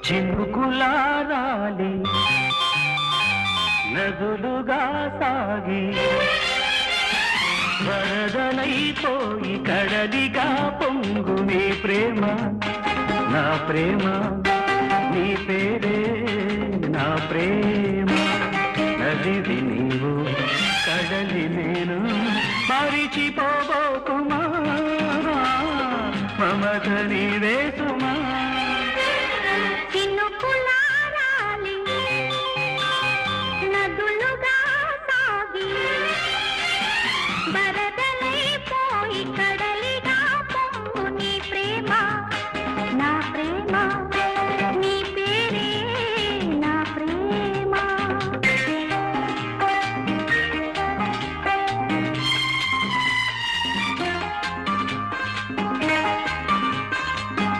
చినుకులారాలి నదులుగా సాగి వరదలైపోయి కడలిగా పొంగు నీ ప్రేమ నా ప్రేమ నీ పేరే నా ప్రేమ నదివి నీవు కడలి నేను మరిచిపోబోకుమా మమత నీవే